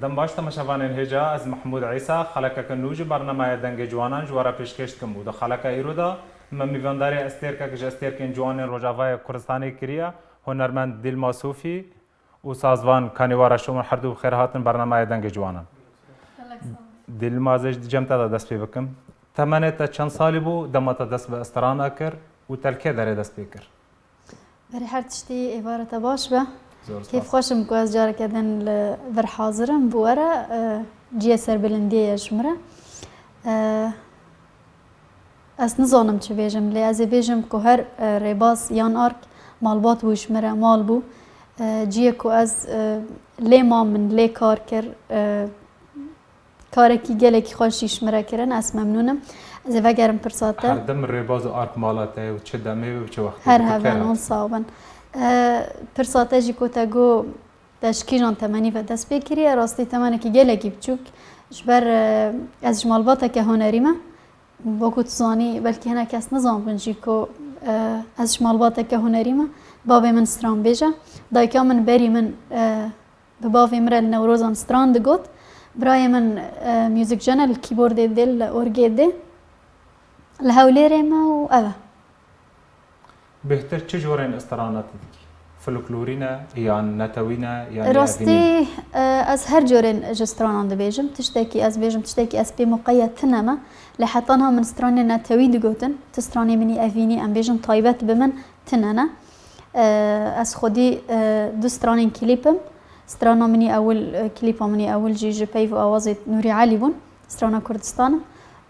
دم باش تماشاوان هجا از محمود عیسی خلک کنوج برنامه دنگ جوانان جوارا پیشکش کم بود خلک ایرودا من میوانداری استر که استر کن جوان روجاوای کردستانی کریا هنرمند دیلما صوفی و سازوان کانیوارا شما هر دو خیر هاتن برنامه دنگ جوانان دیلما زج جمتا دست پی بکم تمنه تا چند سالی بو دمت دست به استران کر و تلکه داره دست بکر برای هر تشتی عبارت باش به كيف خوشم كواز جارة كذن لفر حاضرم بورا جيه سر بلندية شمرة اس نظانم چه بيجم لي از بيجم كو هر ريباس يان ارك مالبات بو شمرة مال بو جيه كو از لي ما من لي كار كر كاركي گلكي خوشي شمرة كرن اس ممنونم از وگرم پرساته هر دم ريباز و ارك مالاته و چه دمه و چه وقتی هر هبن اون صابن پرساته جی کوتا گو تشکیلان تمنی و دست بکریه راستی تمنی که گلگی بچوک جبر از جمالباتا که هنری ما با کتزانی بلکه هنه کس نظام بنجی که از جمالباتا که هنری ما باوی من ستران بیجا دایکا من بری من به باوی مرل نوروزان ستران دگوت برای من میوزیک جنل کیبورد دل ارگی ده لحولی ما و اوه بهتر چه جورين استرانات فلکلورینا یا نتوینا یا راستی از هر جورين جستران دبيجم تشتكي از بيجم تشتكي از بي مقيد تنما لحطانها من استراني نتوي دقوتن تستراني مني افيني ام بيجم طيبت بمن تننا از خودي دو استرانين كليبم استرانا مني اول كليبا مني اول جي جي بيف اوازي نوري علي بون استرانا كردستان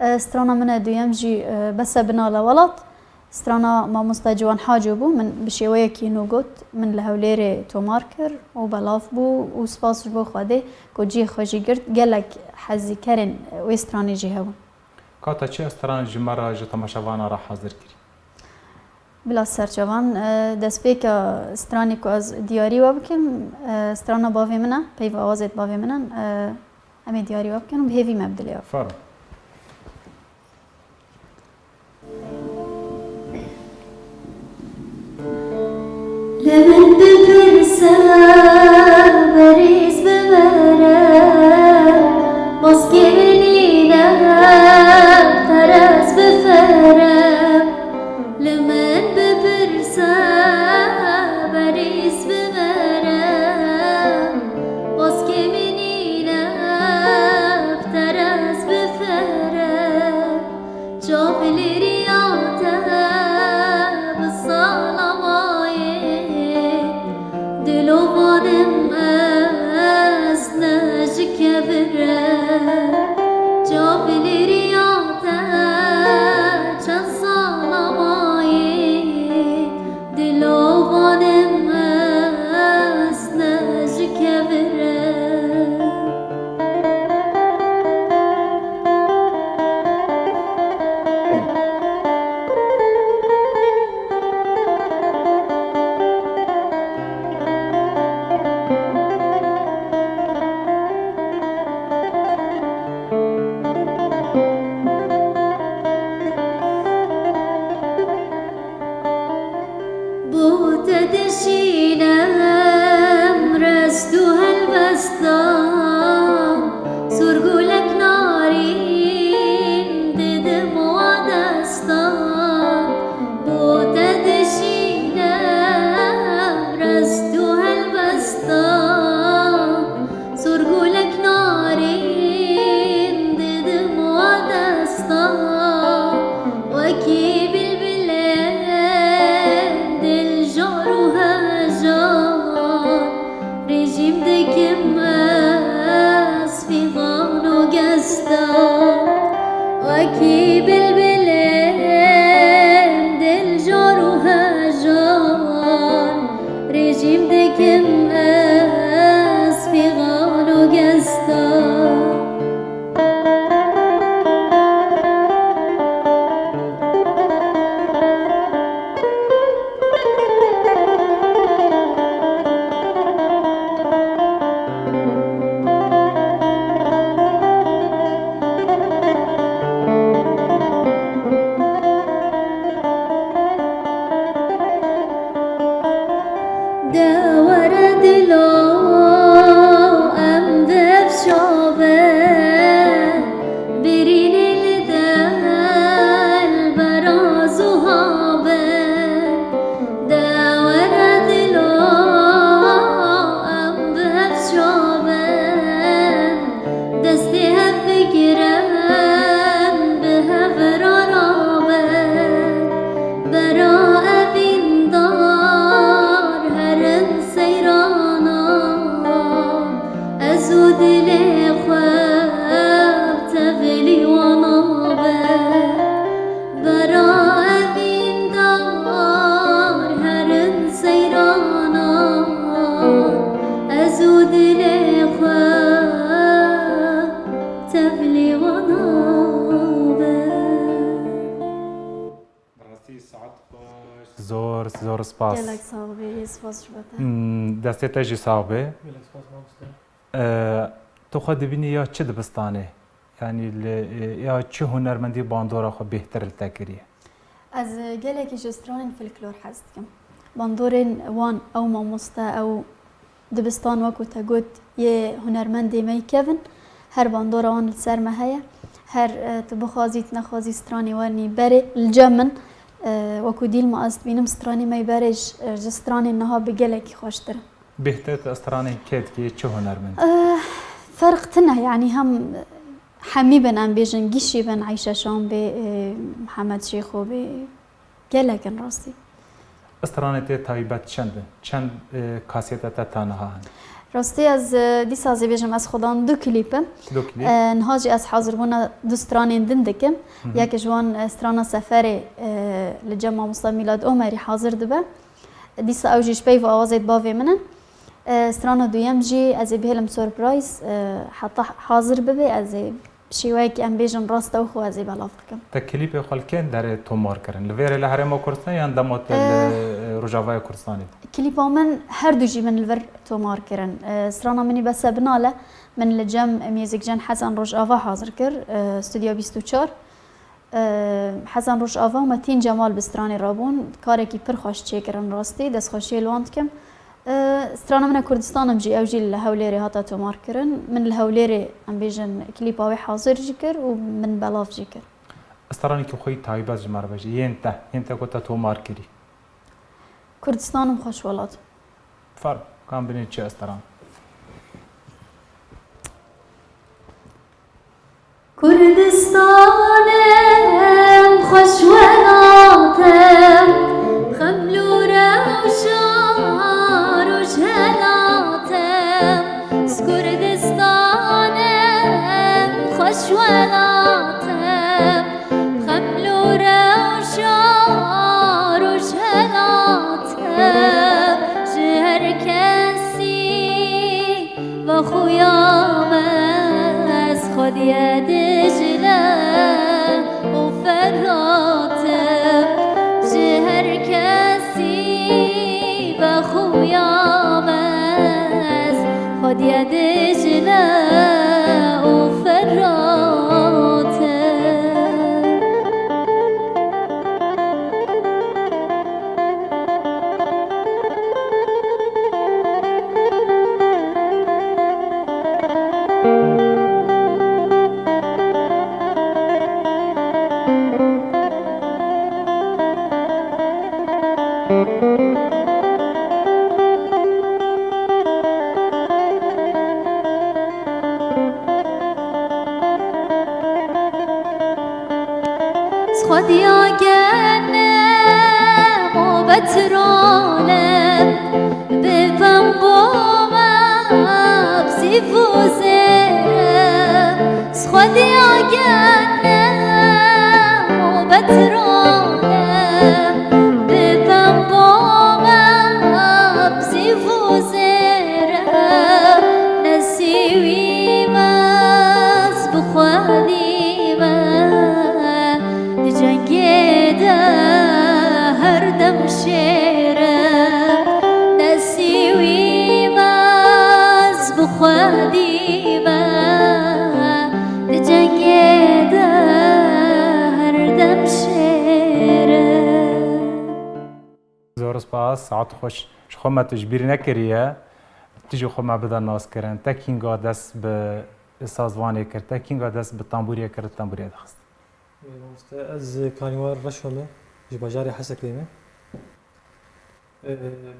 استرانا من دويم جي بس بنالا ولط استرانا ما مستجوان حاجه بو من بشويه كينو قوت من لهوليري تو ماركر وبلاف بو وسباس بو خده كو جي خوشي قرت قالك حزي كرن ويستراني جي هون كاتا چه استران جمرا جتماشوانا را حاضر كري بلا سرچوان دست بك استراني كو از دياري وبكم استرانا باوي منا بيف اوازت باوي منا امي دياري وبكم بهيفي مبدلي فرم لمن بپرسم بریز ببرم ماسکی ببینم ترس بفرم لمن بپرسم بریز ببرم ماسکی ببینم ترس بفرم جابلی وكي بالبلاد الجار وهجر زور سپاس گلک ساغبی سپاس شبته دستی تجی صاحبه تو خود بینی یا چه دبستانه یعنی یا چه هنرمندی باندورا خو بهتر التکریه از گلکی جستران فلکلور هستم باندورین وان او ماموستا او دبستان وکو تگوت یه هنرمندی می کهون هر باندورا وان سر مهیا هر تبخازیت نخازی سترانی وانی بره الجمن وکو دیل ما است بینم سترانی می برش جسترانی نها به گلکی خوشتره بهتر استرانه کد که چه هنرمند فرق تنه يعني هم حمي بن ام بيجن قشي بن عيشة شام بي محمد شيخو بي قلقن راسي استرانه تی تایبت چند کاسیت تا تنها هن راستي از دي سازي بيجم از خودان دو كليب نهاجي از حاضر بونا دو سترانين دندكم ياك جوان استرانا سفري لجمع مصطفى ميلاد عمري حاضر دبا ديسا اوجيش بي و اوازيت بافي منن سترانا دویم جی از بهلم سورپرایز حتی حاضر ببی از شیوهی که ام بیجن راست او خو از بلاف کم تا کلیپ خالکن در تومار کردن لویر لحرم کردستان یا دمات رجاوای کردستانی کلیپ من هر دو جی من الور تومار کردن سترانا منی بس بناله من لجم میوزیک جن حسن رجاوا حاضر کرد استودیو 24 حسن رجاوا و متین جمال بسترانی رابون کاری که پر خوش چه کردن راستی دست خوشی لواند کم سترانا من كردستان مجي اوجي الهوليري هاتا تومار كرن من الهوليري ام بيجن كليباوي حاضر جيكر ومن بلاف جيكر استراني كي خوي تايباز جمار بجي ينتا كنت تومار كري كردستان خوش ولات فرق كان بين چه استران كردستان خوش ولاتم خملو روشار وجهلاتم كردستان خوش ولاتم خملو روشار وجهلاتم جهر كسي وخويا از خود دجله وفراتم جهر كسي وخويا از خود دجله وفراتم خديا جنم وبترولم بفنبوما بسيفوزيرم خديا جنم وبترولم بفنبوما بسيفوزيرم نسيوي ماس بخوالي هردم شيرم نسيوي ماز بخوادي ما لجنگيدا هردم شيرم زور سپاس ساعت خوش شخو ما تجبیر نکریه تیجو خو ما بدن ناس کرن تکینگا دست به سازوانه کرد تکینگا دست به تنبوریه کرد تنبوریه دخست از کانیوار رشومه جباجاري حسك ليمه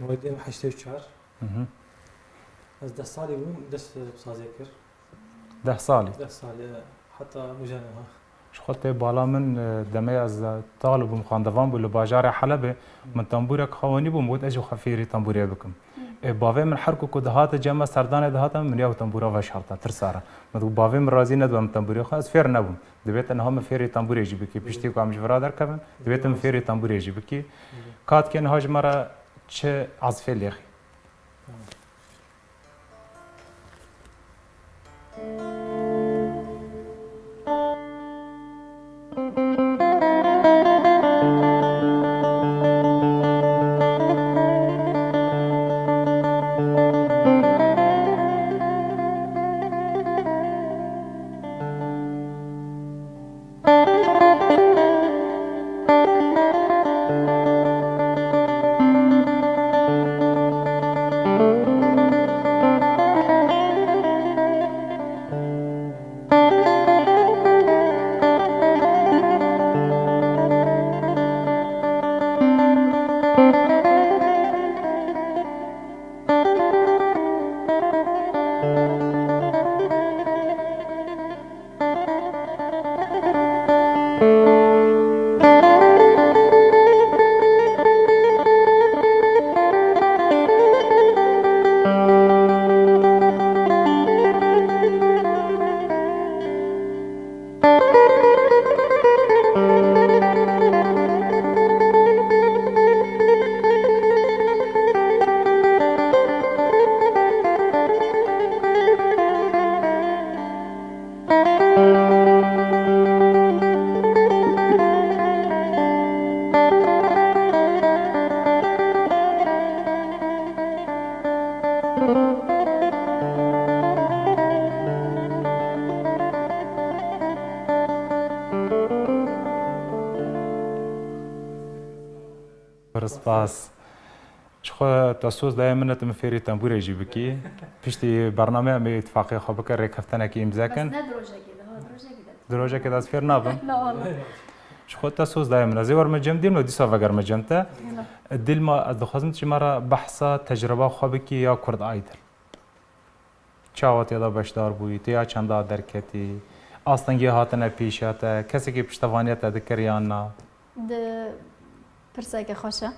موردين 84 از 10 سالي بوم دست بسازيكر 10 سالي حتى مجانها شخلت بالا من دمي از طالب مخاندوان بو لباجار حلب من تنبورك خواني بو مود اجو خفيري تنبوري بكم باوی من حرکو که دهات جمع سردان دهات من یاو تنبورا و شرطا ترسارا مدو باوی من راضی ندوم تنبوری خاص فیر نبوم دویت انها من فیری تنبوری جی بکی پشتی کو امج برادر کبن دویت من فیری تنبوری جی بکی کات که انها مرا چه عزفه لیخی برسپاس شخو تاسوس دائما تمفيري تنبور يجي بكي بيشتي برنامج مي اتفاقي خو بكر ركفتنا كي امزاكن دروجه كده از فير نابن لا والله شخو تاسوس دائما زي ور مجمدين ودي سافا غير مجمتا الدل ما ادخزم شي مره بحثه تجربه خو بكي یا کرد ايدل چاوت یا بشدار بوی یا چندا درکتی آستنگی هاتنه پیشاته کسی که پشتوانیت دکریانا ده پرسه خوشه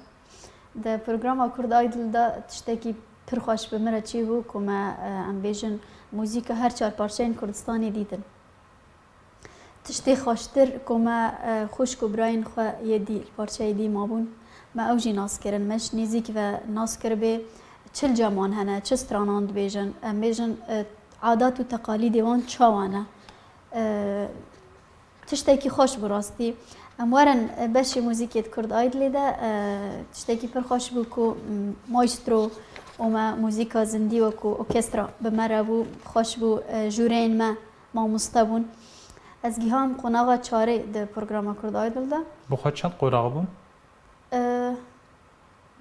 ده پروگرام کرد آیدل دا تشتکی پر خوش بمره چی بو که ما ام بیجن موزیک هر چهار پارچه کردستانی دیدن تشتی خوشتر که ما خوش که براین خواه یه دی پارچه دی ما بون ما اوجی ناس کرن مش نیزیک و ناس کر به چل جمان هنه چه ستراناند بیجن ام بیجن عادات و تقالید وان چاوانه تشتکی خوش براستی اموارن بشی موزیکیت کرد آیدلی ده تشتکی پر خوش بو که مایسترو و ما موزیکا زندی و که اوکسترا بمره بو خوش بو جورین ما مستبون از گیهام قناغا چاره ده پروگرام کرد آیدل ده بخواد چند قراغ بون؟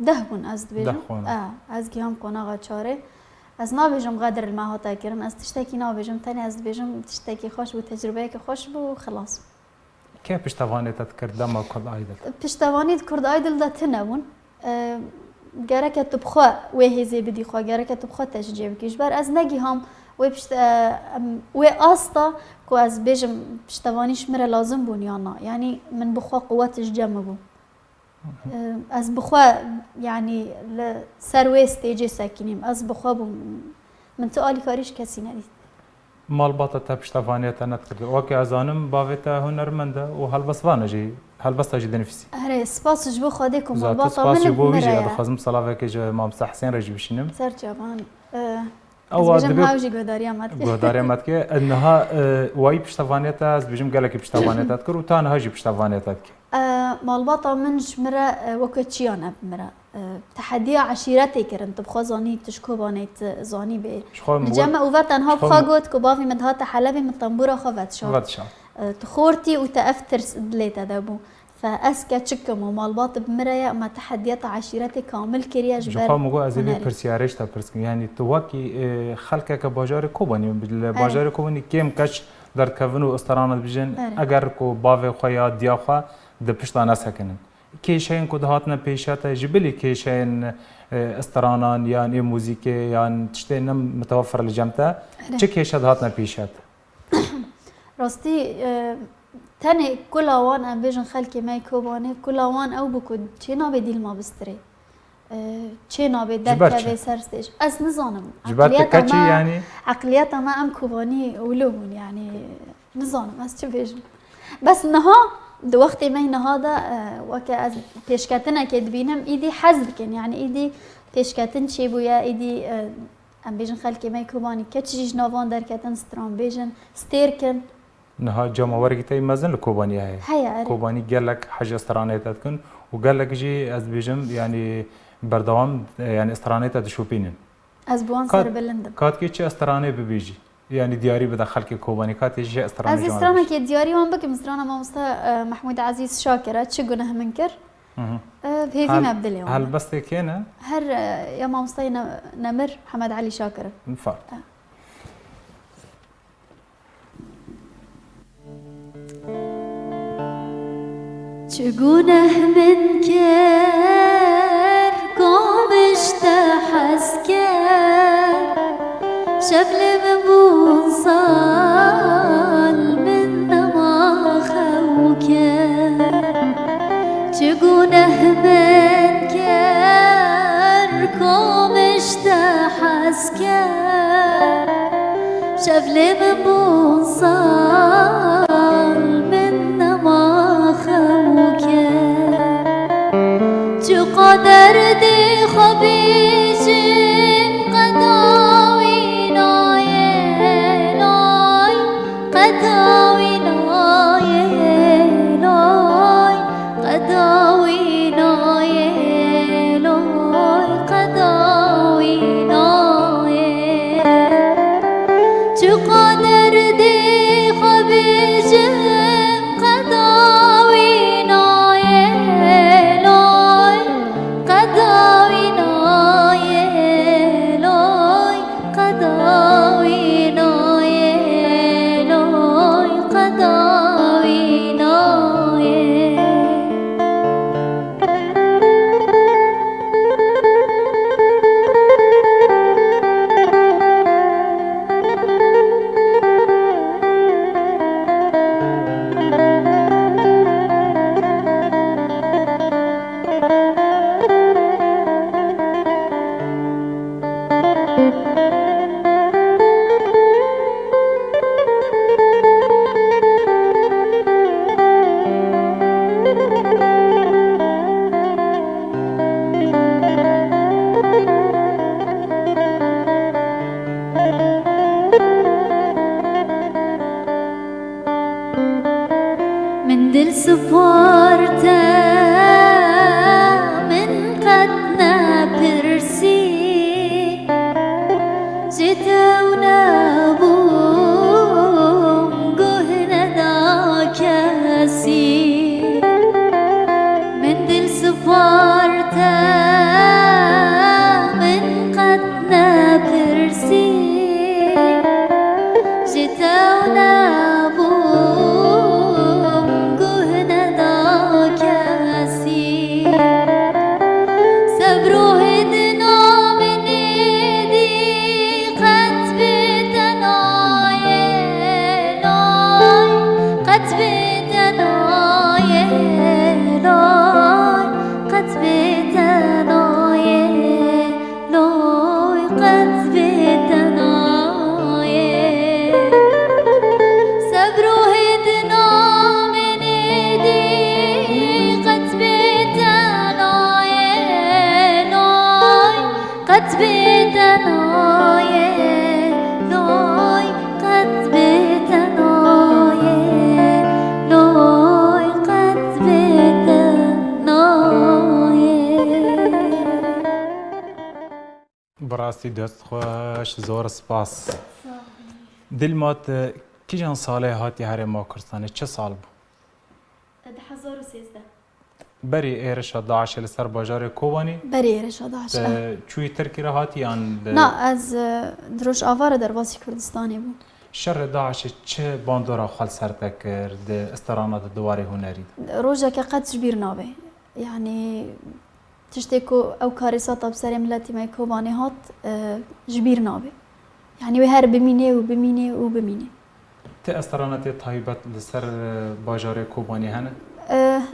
ده بون از دبیجم از گیهام قناغا چاره از نابیجم قدر المهاتا کرن از تشتکی نابیجم تانی از دبیجم تشتکی خوش بو تجربه که خوش بو خلاص که پشتوانیت کرد دما کرد آیدل؟ پشتوانیت کرد آیدل ده تنبون گرکه تبخوا وهزی بدی خوا گرکه تبخوا تشجیع بکیش بر از نگی هم و آستا که از بیجم پشتوانیش مره لازم بون یا نه یعنی من بخوا قوتش جمع بون از بخوا یعنی سر و استیجی ساکنیم از بخوا بون من تو آلی کاریش کسی ندید مال باتا تا پشتوانیت نت کرد وکی ازانم باویتا هنرمنده و هلبسوانه جی هلبستا جی دنفسی هره سپاسش بو خواده که مال باتا سپاسی من بو ویجی مره خازم صلاوه که جو مام حسین رجی بشینم سر جوان او از بیجم هاوجی گوداری آمد که گوداری آمد که انها وای پشتوانیت از بیجم گله که پشتوانیت کرد و تا انها جی پشتوانیت کرد مالباطة منش مرة وكتشيانا بمرة تحدي عشيرتي كرن تبخوا زاني تشكو بانيت زاني به الجامعة وفاتن ها بخاقوت كبافي مدهات حلبي من طنبورة خفت شاب تخورتي وتأفتر دليتا دابو فأسكا تشكم ومالباط بمرة ما تحديات عشيرتي كامل كريا جبر جخوا مگو از این پرسیارش تا پرسکم یعنی تو واکی خلق که باجار کوبانی باجار کوبانی کم کش در کون و استرانت بجن اگر کو باو خویا دیا خوا د پشتانه سکنن کیشین کو دهاتنا پیشات جبلی کیشین استرانان یعنی موزیک یعنی تشتین متوفر لجمتا چه کیش دهاتنا پیشات راستی تاني كل وان ام بيجن خلكي ما يكوباني كل وان او بكو تشينا بديل ما بستري تشينا بدك سرستيج اس نظام عقلياتها ما ام كوباني ولون يعني نظام بس شو بيجن بس نها دو وقت ما هذا وكا بيشكاتنا كدبينم ايدي حزبكن يعني ايدي بيشكاتن شي بويا ايدي ام بيجن خلكي ما يكوباني كتشيج نوفان دركاتن سترون بيجن ستيركن نها جامعه ورقتي مازن الكوباني هي كوباني قال لك حاجه استرانيتات كن وقال لك جي از بيجم يعني بردوام يعني استرانيتات شوبينن از بوان سر بلندم كات كي استراني ببيجي يعني دياري بدخل كي كوباني كات يجي استراني از استرانه كي دياري وان بك مسترانه ما مستا محمود عزيز شاكره تشغنه منكر هيفي ما بدلي هل بس كينا هر يا ما مستا نمر محمد علي شاكره فرد چگونه من کر قامش تحس کر شفل بون سال من نما خو کر چگونه من کر قامش تحس کر شفل بون سال من نما خو کر چو قدر دی خبیجم قداوی نای نای قداوی نای نای قداوی نای نای قداوی نای چو قدر دی خبیجم قداوی نای نای سپارتم انقدر نپرسی جدا و نبوم گه ندا کسی من دل سپارتم انقدر نپرسی جدا و نبوم گه ندا کسی صبر و هدنا من دی قد بدنای لای قد بدنای لای قد بدنای لای قد بدنای صبر و هدنا من دی قد بدنای لای قد بدنای لای قد بدنای لای قد بدنای براستی دست خوش زور سپاس دل مات کی جان ساله هاتی هر ما کردستانه چه سال بود 2013 بری ایرش داعش لسر باجار کوبانی بری رشاد عشق چوی ترکی را هاتی آن نه از دروش آوار در باسی کردستانی بود شر داعش چه باندورا خال سرته کرد استرانات دواری هنری روجا که قد جبیر نابه يعني تشتكو او كارثات بسري ملتي ما يكوباني هات جبير نابه يعني وهر بمينه وبمينه وبمينه ته استرانات طيبات لسر باجار کوبانی هنه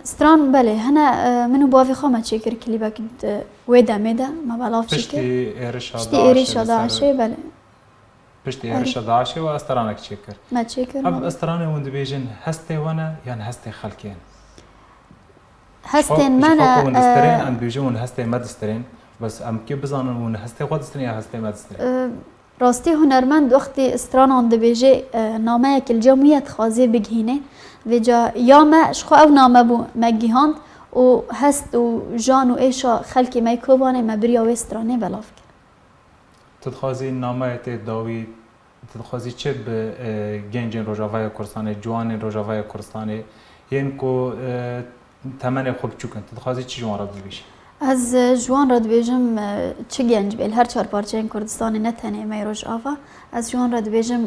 ستران بله هنا منو بافي خامة شكر كليبا كد ويدا ميدا ما بلاف شكر پشتی ایرش شتي إيريش داعشي بله پشتی ایرش داعش و استرانک چکر ما شكر اب استرانه وند بیجن هسته ونه یعنی هسته خلکین هستن ون منا استرين بيجون هسته مدسترين بس ام كي بزانن ون هسته خود استرين يا هسته مدسترين راستی هنرمند وقتی استران آن دبیجه نامه که الجمعیت خوازی بگهینه و جا یا ما شخو او نامه بو مگیهاند و هست و جان و ایشا خلکی می کوبانه مبریا و استرانه بلاف کرد تدخوازي نامه داوی تدخوازي چه به گنجین روجاوای کردستان جوان روجاوای کردستان ین کو تمن خوب چوکن تدخوازي چی جوان را ببیش از جوان را دبیجم چه گنج بیل هر چهار پارچه این کردستان نتنه می روجاوا از جوان را دبیجم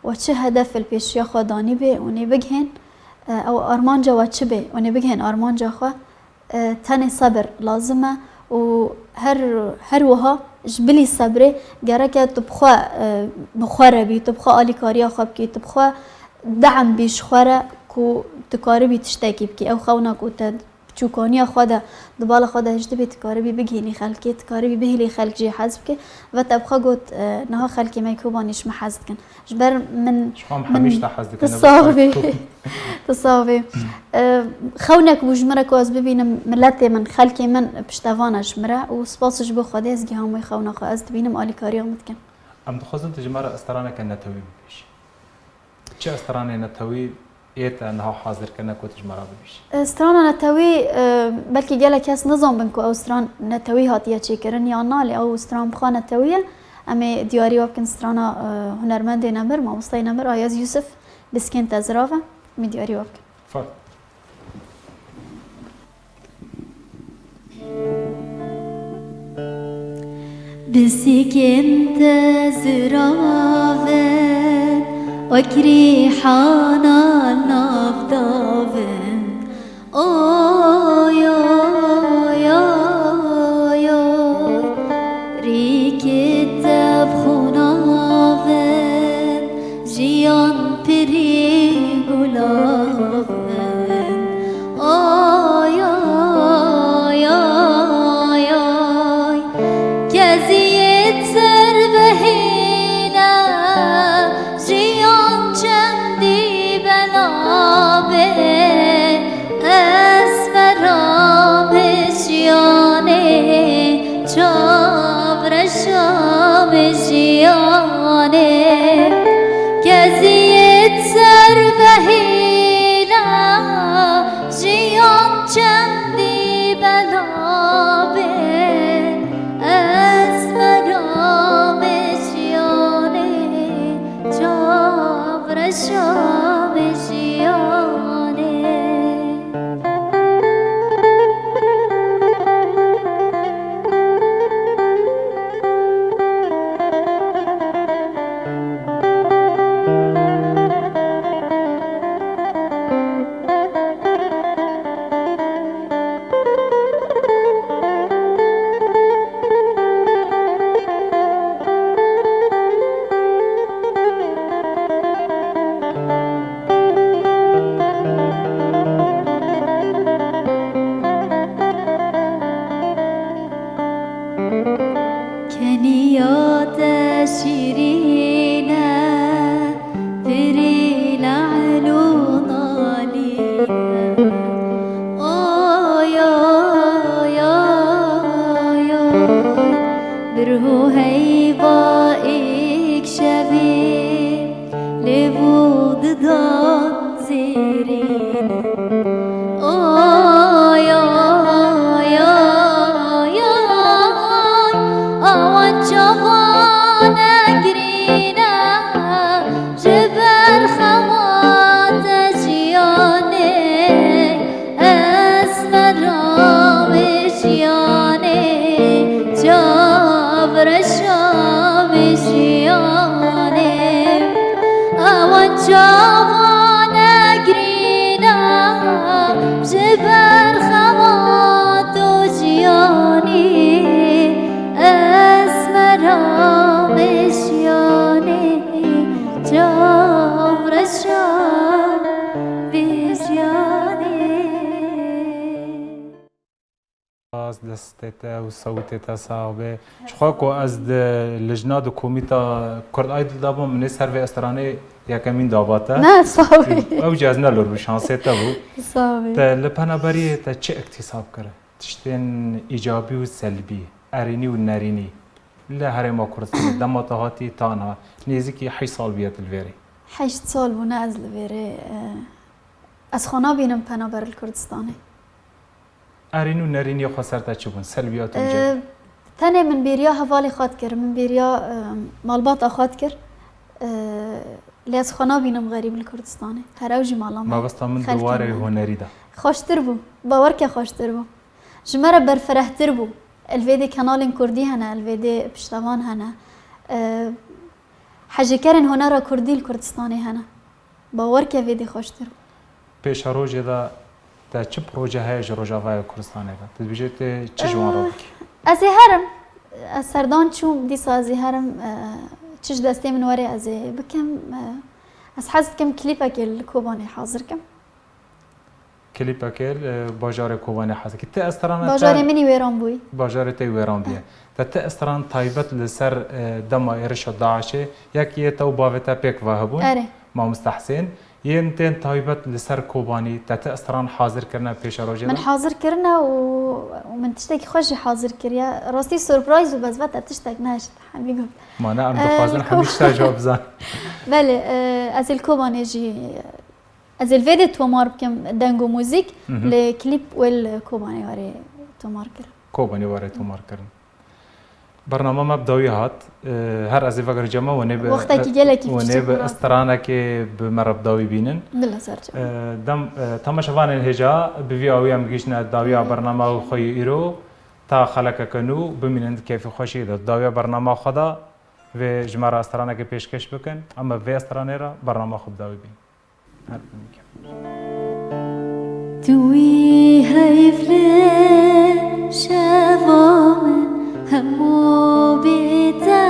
و چه هدف الپیشیا خودانی به اونی بگهن او آرمانجا و چه به اونی بگهن آرمانجا خو تن صبر لازمه و هر وها جبلی صبره گره که تبخوا بخوره بی تبخوا آلی کاریا خواب کی تبخوا دعم بیش خوره کو تکاری بی تشتاکی بکی او خونا کو تا چوکانی خدا دبال خدا هجت بی تکاری بی بگینی خلکی تکاری بی بهلی خلک جی حذف که و تبخوا گوت نه خلکی میکوبانیش محذف کن جبر من همیشه تحذف تصاوي خونك بجمرك واز ببينم ملتي من خلكي من بشتافانا جمرة وسباسش بو خديز جهامي خونا خو از ببينم آلي كاريا متكن ام دخوزن تجمرة استرانه كنتوي ببيش چه استرانه نتوي ايت انها حاضر كنا كو تجمرة ببيش استرانا نتوي بلكي جالا كاس نظام بنكو او استران نتوي هاتيا تشيكرن يا نالي او استران بخا نتوية امي دياري وابكن استرانا هنرمند نمر ما وسطي نمر آياز يوسف بسكين تزرافة مدياري وابكن فر بسكن تزرافة وكري حانا نفضافن يا ريكت بخنافن جيان بري قلافن كزيت سر بهينا جيان چندي بلابن از دستت و صوتت صعبه چخوا کو از لجنه کمیته کرد اید دابم من سر و استرانه یکمین داباته نه صعبه او جاز نلور بشانسه تا بو صعبه تا لپنابری تا چه اکتساب کرد تشتین ایجابی و سلبی ارینی و نرینی لا هر ما کردستان دماتهاتی تانا نزدیکی 8 سال بیات الویری 8 سال بونه از الویری از خانه بینم پنابر الکردستانی ارینی و نرینی خسرت چه بون سلبیات الجو تاني من بيريا هفالي خات كر من بيريا مالبات أخات كر ليس خنا بينم غريب الكردستاني هراوجي مالام ما بس من دواره هنري ده خوش تربو باورك خوش تربو جمرة برفرح تربو الفيدي كانال كردي هنا الفيدي بشتغان هنا حاجة كارن هنرا كردي الكردستاني هنا باورك فيدي خوش تربو پیش روزی دا تا چه پروژه هایش روزاوای کردستانه دا تدبیجت چه جوان را بکی از هرم از سردان چوم دیس از هرم چش دسته من وری از بکم از حس کم کلیپا که کوبانی حاضر کم کلیپا که باجار کوبانی حاضر که ته استران باجار منی ویران بوی باجار ته ویران بیه ته استران تایبت لسر دم ارشاد داعشه یکی تو باوتا پیک واهبون اره ما مستحسن ينتين تايبت لسر كوباني تاتا استران حاضر كرنا بيش روجه من حاضر كرنا ومن تشتكي خوش حاضر كريا راستي سوربرايز وبس بات تشتك ناشط حبيبي ما انا ام دخوازن حميش جواب زان بله از الكوباني جي از الفيديو تومار بكم دانجو موزيك لكليب والكوباني وري تومار كر كوباني وري تومار كرن برنامه مبدوي هات هر از فکر جمع وقتا کی گله کی ونب استرانه که بمربداوی بینن دل سرچ دم تماشوان الهجا بوی ام گیشنا داویا برنامه خوی ایرو تا خلق کنو ببینند کیف خوشی داویا برنامه خدا و جمعه استرانه که پیشکش بکن اما و استرانه را برنامه خوب داوی بین هر توی هیفل شوام همو بيتا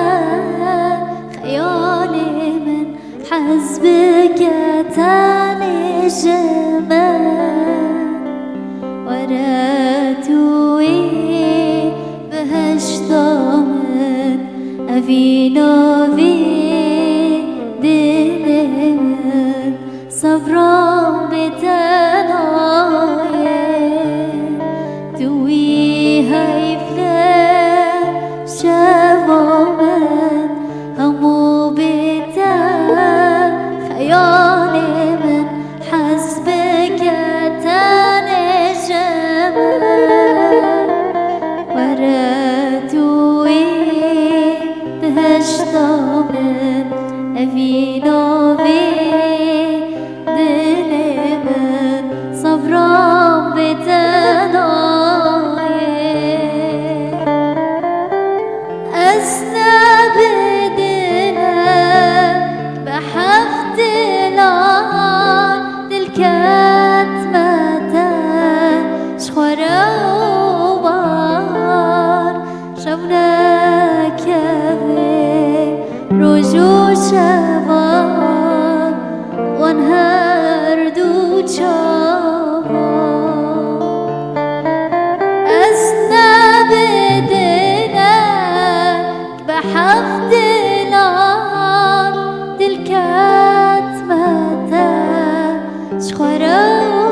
خيالي من حزبك تاني جمال وراتوي بهشتامن أفينو في دلمن صبران بتناين توي هيفلن شوامن همو بيتا خيالي من حسبك تاني جمال دل كاتمته شخرا